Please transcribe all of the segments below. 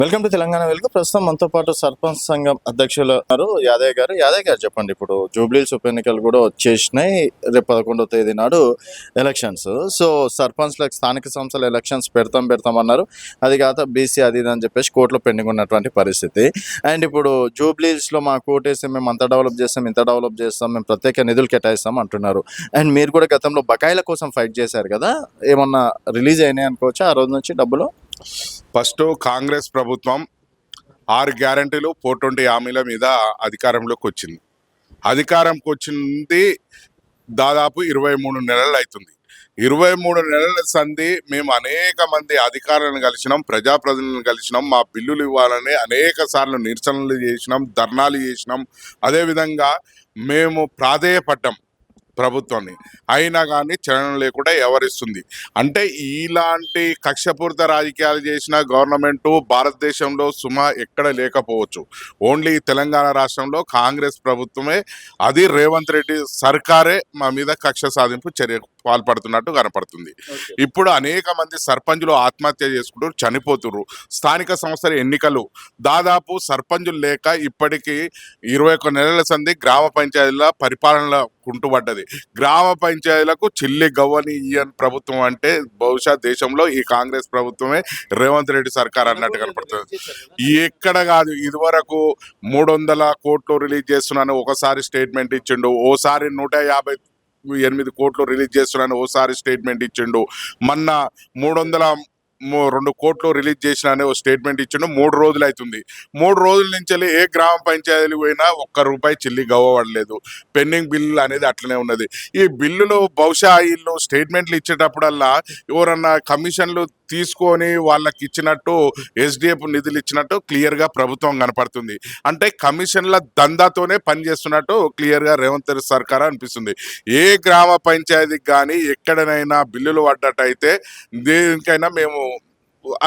Welcome to Telangana వెలుగు. ప్రస్తుతం మనతో పాటు సర్పంచ్ సంఘం అధ్యక్షులు ఉన్నారు యాదయ్య గారు. యాదయ్య గారు చెప్పండి, ఇప్పుడు జూబ్లీస్ ఉప ఎన్నికలు కూడా వచ్చేసినాయి. రేపు 11వ తేదీ నాడు ఎలక్షన్స్. సో సర్పంచ్లకు స్థానిక సంస్థల ఎలక్షన్స్ పెడతామన్నారు. అది కాక బీసీ అది ఇది అని చెప్పేసి కోర్టులో పెండింగ్ ఉన్నటువంటి పరిస్థితి. అండ్ ఇప్పుడు జూబ్లీస్లో మా కోటేసి మేము అంత డెవలప్ చేస్తాం, ఇంత డెవలప్ చేస్తాం, మేము ప్రత్యేక నిధులు కేటాయిస్తాం అంటున్నారు. అండ్ మీరు కూడా గతంలో బకాయిల కోసం ఫైట్ చేశారు కదా, ఏమన్నా రిలీజ్ అయినాయి అనుకోవచ్చా ఆ రోజు నుంచి డబ్బులు? ఫస్ట్ కాంగ్రెస్ ప్రభుత్వం 6 గ్యారంటీలు 420 హామీల మీద అధికారంలోకి వచ్చింది. అధికారంకి వచ్చింది దాదాపు 23 నెలలు అవుతుంది. 23 నెలల సంధి మేము అనేక మంది అధికారులను కలిసినాం, ప్రజాప్రతినిధులను కలిసినాం, మా బిల్లులు ఇవ్వాలని అనేక సార్లు నిరసనలు చేసినాం, ధర్నాలు చేసినాం. అదేవిధంగా మేము ప్రాధేయపడ్డాం ప్రభుత్వాన్ని, అయినా కానీ చలనం లేకుండా వ్యవహరిస్తుంది. అంటే ఇలాంటి కక్షపూరిత రాజకీయాలు చేసిన గవర్నమెంటు భారతదేశంలో ఎక్కడ లేకపోవచ్చు. ఓన్లీ తెలంగాణ రాష్ట్రంలో కాంగ్రెస్ ప్రభుత్వమే, అది రేవంత్ రెడ్డి సర్కారే మా మీద కక్ష సాధింపు చర్యకు పాల్పడుతున్నట్టు కనపడుతుంది. ఇప్పుడు అనేక మంది సర్పంచులు ఆత్మహత్య చేసుకుంటూ చనిపోతున్నారు. స్థానిక సంస్థల ఎన్నికలు దాదాపు సర్పంచులు లేక ఇప్పటికీ 21 నెలల సంది గ్రామ పంచాయతీల పరిపాలన కుంటుపడ్డది. గ్రామ పంచాయతీలకు చిల్లి గవ్వని ఇయ్యని ప్రభుత్వం అంటే బహుశా దేశంలో ఈ కాంగ్రెస్ ప్రభుత్వమే, రేవంత్ రెడ్డి సర్కార్ అన్నట్టు కనపడుతుంది. ఎక్కడ కాదు, ఇదివరకు 300 కోట్లు రిలీజ్ చేస్తున్నాను ఒకసారి స్టేట్మెంట్ ఇచ్చిండు, ఓసారి 158 కోట్లు రిలీజ్ చేస్తున్నాను ఓసారి స్టేట్మెంట్ ఇచ్చిండు, మొన్న 302 కోట్లు రిలీజ్ చేసిన ఓ స్టేట్మెంట్ ఇచ్చిండు. 3 రోజులు అవుతుంది. 3 రోజుల నుంచి ఏ గ్రామ పంచాయతీలు పోయినా ₹1 చిల్లి గవ్వబడలేదు. పెండింగ్ బిల్లు అనేది అట్లనే ఉన్నది. ఈ బిల్లులు బహుశా వీళ్ళు స్టేట్మెంట్లు ఇచ్చేటప్పుడల్లా ఎవరన్నా కమిషన్లు తీసుకొని వాళ్ళకి ఇచ్చినట్టు, ఎస్డిఎఫ్ నిధులు ఇచ్చినట్టు క్లియర్గా ప్రభుత్వం కనపడుతుంది. అంటే కమిషన్ల దందాతోనే పనిచేస్తున్నట్టు క్లియర్గా రేవంత్ రెడ్డి సర్కార్ అనిపిస్తుంది. ఏ గ్రామ పంచాయతీకి కానీ ఎక్కడనైనా బిల్లులు పడ్డట్టయితే దేనికైనా మేము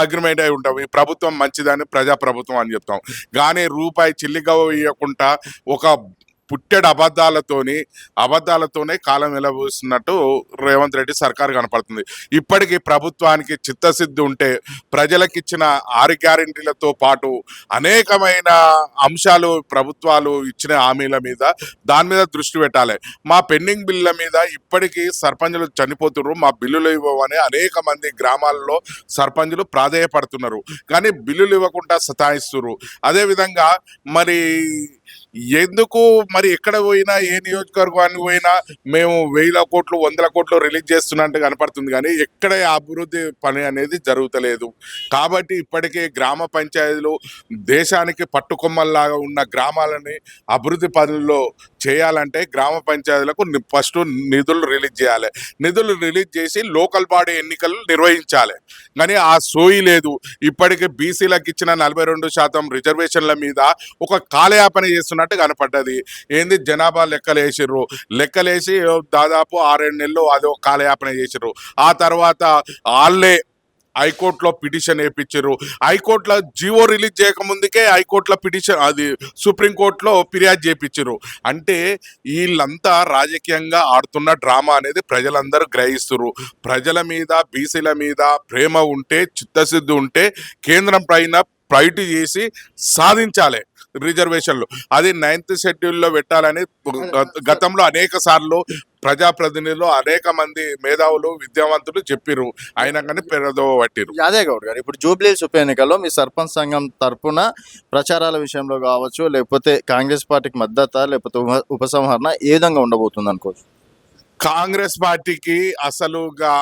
అగ్రిమెంట్ అయి ఉంటాం, ఈ ప్రభుత్వం మంచిదని ప్రజాప్రభుత్వం అని చెప్తాం. కానీ రూపాయి చిల్లిగవ్వ ఇవ్వకుండా ఒక పుట్టెడు అబద్ధాలతోనే కాలం వెలబోస్తున్నట్టు రేవంత్ రెడ్డి సర్కార్ కనపడుతుంది. ఇప్పటికీ ప్రభుత్వానికి చిత్తశుద్ధి ఉంటే ప్రజలకు ఇచ్చిన 6 గ్యారెంటీలతో పాటు అనేకమైన అంశాలు ప్రభుత్వాలు ఇచ్చిన హామీల మీద దాని మీద దృష్టి పెట్టాలి. మా పెండింగ్ బిల్లుల మీద ఇప్పటికీ సర్పంచులు చనిపోతున్నారు, మా బిల్లులు ఇవ్వమని అనేక మంది గ్రామాల్లో సర్పంచులు ప్రాధేయపడుతున్నారు. కానీ బిల్లులు ఇవ్వకుండా సతాయిస్తున్నారు. అదేవిధంగా మరి ఎందుకు మరి ఎక్కడ పోయినా, ఏ నియోజకవర్గానికి పోయినా మేము 1000 కోట్లు 100 కోట్లు రిలీజ్ చేస్తున్నట్టు కనపడుతుంది, కానీ ఎక్కడ అభివృద్ధి పని అనేది జరుగుతలేదు. కాబట్టి ఇప్పటికే గ్రామ పంచాయతీలు దేశానికి పట్టుకొమ్మల్లాగా ఉన్న గ్రామాలని అభివృద్ధి పనుల్లో చేయాలంటే గ్రామ పంచాయతీలకు ఫస్ట్ నిధులు రిలీజ్ చేయాలి. నిధులు రిలీజ్ చేసి లోకల్ బాడీ ఎన్నికలు నిర్వహించాలి. కానీ ఆ సోయి లేదు. ఇప్పటికే బీసీలకు ఇచ్చిన 42% రిజర్వేషన్ల మీద ఒక కాలయాపన చేస్తున్నట్టు కనపడ్డది. ఏంది, జనాభా లెక్కలేసి దాదాపు 6-7 నెలలు అదో కాలయాపన చేసిర్రు. ఆ తర్వాత వాళ్ళే హైకోర్టులో పిటిషన్ వేయించారు. హైకోర్టులో జీవో రిలీజ్ చేయకముందుకే హైకోర్టులో పిటిషన్, అది సుప్రీంకోర్టులో ఫిర్యాదు చేయించారు. అంటే వీళ్ళంతా రాజకీయంగా ఆడుతున్న డ్రామా అనేది ప్రజలందరూ గ్రహిస్తున్నారు. ప్రజల మీద, బీసీల మీద ప్రేమ ఉంటే, చిత్తశుద్ధి ఉంటే కేంద్రం పైన ఫైట్ చేసి సాధించాలి రిజర్వేషన్లు. అది 9th షెడ్యూల్లో పెట్టాలని గతంలో అనేక సార్లు ప్రజాప్రతినిధులు, అనేక మంది మేధావులు, విద్యావంతులు చెప్పిరు, అయినా కానీ పెరదవ పట్టిరు. యాదయ్య గౌడ్ గారు, ఇప్పుడు జూబ్లీస్ ఉప ఎన్నికల్లో మీ సర్పంచ్ సంఘం తరపున ప్రచారాల విషయంలో కావచ్చు, లేకపోతే కాంగ్రెస్ పార్టీకి మద్దతు, లేకపోతే ఉపసంహరణ ఏ విధంగా ఉండబోతుంది అనుకోవచ్చు? కాంగ్రెస్ పార్టీకి అసలుగా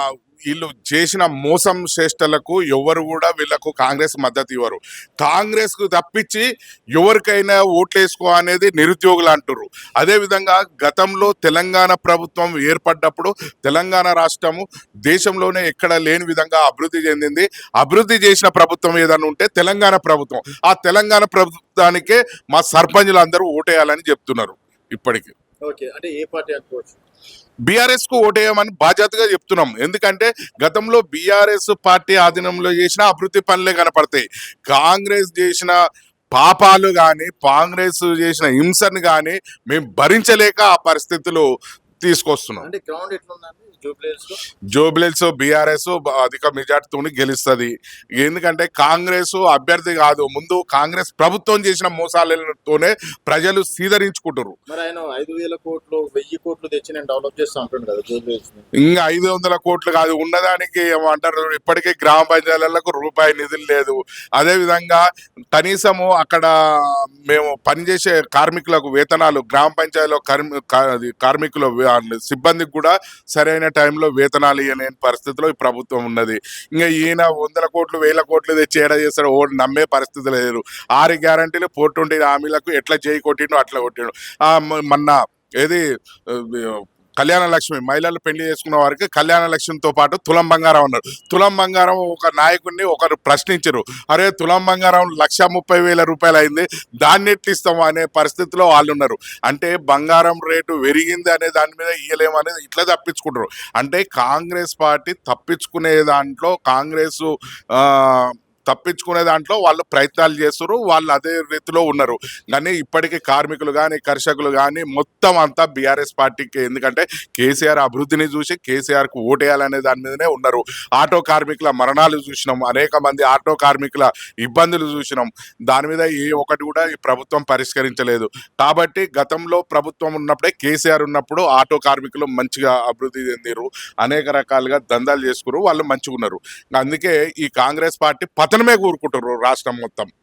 వీళ్ళు చేసిన మోసం చేష్టలకు ఎవరు కూడా వీళ్ళకు కాంగ్రెస్ మద్దతు ఇవ్వరు. కాంగ్రెస్ కు తప్పించి ఎవరికైనా ఓట్లేసుకో అనేది నిరుద్యోగులు అంటారు. అదేవిధంగా గతంలో తెలంగాణ ప్రభుత్వం ఏర్పడ్డప్పుడు తెలంగాణ రాష్ట్రము దేశంలోనే ఎక్కడ లేని విధంగా అభివృద్ధి చెందింది. అభివృద్ధి చేసిన ప్రభుత్వం ఏదైనా ఉంటే తెలంగాణ ప్రభుత్వం. ఆ తెలంగాణ ప్రభుత్వానికే మా సర్పంచులు అందరూ ఓటేయాలని చెప్తున్నారు. ఇప్పటికీ అంటే ఏ పార్టీ అనుకోవచ్చు? బీఆర్ఎస్ కు ఓటేయమని బాధ్యతగా చెప్తున్నాం. ఎందుకంటే గతంలో బీఆర్ఎస్ పార్టీ ఆధీనంలో చేసిన అభివృద్ధి పనులే కనపడతాయి. కాంగ్రెస్ చేసిన పాపాలు కానీ, కాంగ్రెస్ చేసిన హింసను కానీ మేము భరించలేక ఆ పరిస్థితులు తీసుకొస్తున్నాం. అంటే గ్రౌండ్ ఎట్లుందండి జూబ్లీహిల్స్ లో? జూబ్లీహిల్స్ బీఆర్ఎస్ అధిక మెజార్టీతోని గెలుస్తుంది. ఎందుకంటే కాంగ్రెస్ అభ్యర్థి కాదు, ముందు కాంగ్రెస్ ప్రభుత్వం చేసిన మోసాలతోనే ప్రజలు సీదరించుకుంటారు. మరి ఆయన 5,000 కోట్లు 1,000 కోట్లు తెచ్చి నేను డెవలప్ చేస్తా అంటుండు కదా జూబ్లీహిల్స్ ని. ఇంకా 500 కోట్లు కాదు, ఉన్నదానికి ఏమంటారు, ఇప్పటికే గ్రామ పంచాయతీలకు రూపాయి నిధులు లేదు. అదే విధంగా కనీసము అక్కడ మేము పనిచేసే కార్మికులకు వేతనాలు, గ్రామ పంచాయతీలో కార్మికుల సిబ్బందికి కూడా సరైన టైంలో వేతనాలు ఇవ్వలేని పరిస్థితిలో ఈ ప్రభుత్వం ఉన్నది. ఇంకా ఈయన 100 కోట్లు 1000 కోట్లు తెచ్చి ఏడా చేస్తాడు, ఓ నమ్మే పరిస్థితి లేదు. 6 గ్యారంటీలు 420 హామీలకు ఎట్లా చేయి కొట్టిండు అట్లా కొట్టిండు. మొన్న ఏది కళ్యాణ లక్ష్మి, మహిళలు పెళ్లి చేసుకున్న వారికి కళ్యాణ లక్ష్మితో పాటు తులం బంగారం అన్నారు. తులం బంగారం ఒక నాయకుడిని ఒకరు ప్రశ్నించరు, అరే తులం బంగారం 1,30,000 రూపాయలు అయింది, దాన్ని ఎట్లు ఇస్తాము అనే పరిస్థితిలో వాళ్ళు ఉన్నారు. అంటే బంగారం రేటు పెరిగింది అనే దాని మీద ఇయ్యలేము అనేది ఇట్లా తప్పించుకుంటారు. అంటే కాంగ్రెస్ పార్టీ తప్పించుకునే దాంట్లో తప్పించుకునే దాంట్లో వాళ్ళు ప్రయత్నాలు చేస్తారు, వాళ్ళు అదే రీతిలో ఉన్నారు. కానీ ఇప్పటికీ కార్మికులు కానీ కర్షకులు కానీ మొత్తం అంతా బీఆర్ఎస్ పార్టీకి, ఎందుకంటే కేసీఆర్ అభివృద్ధిని చూసి కేసీఆర్కు ఓటేయాలనే దాని మీదనే ఉన్నారు. ఆటో కార్మికుల మరణాలు చూసినాం, అనేక మంది ఆటో కార్మికుల ఇబ్బందులు చూసినాం. దాని మీద ఏ ఒకటి కూడా ఈ ప్రభుత్వం పరిష్కరించలేదు. కాబట్టి గతంలో ప్రభుత్వం ఉన్నప్పుడే, కేసీఆర్ ఉన్నప్పుడు ఆటో కార్మికులు మంచిగా అభివృద్ధి చెందిరు, అనేక రకాలుగా దందాలు చేసుకున్నారు, వాళ్ళు మంచిగా ఉన్నారు. అందుకే ఈ కాంగ్రెస్ పార్టీ పతనమే కోరుకుంటారు రాష్ట్రం మొత్తం.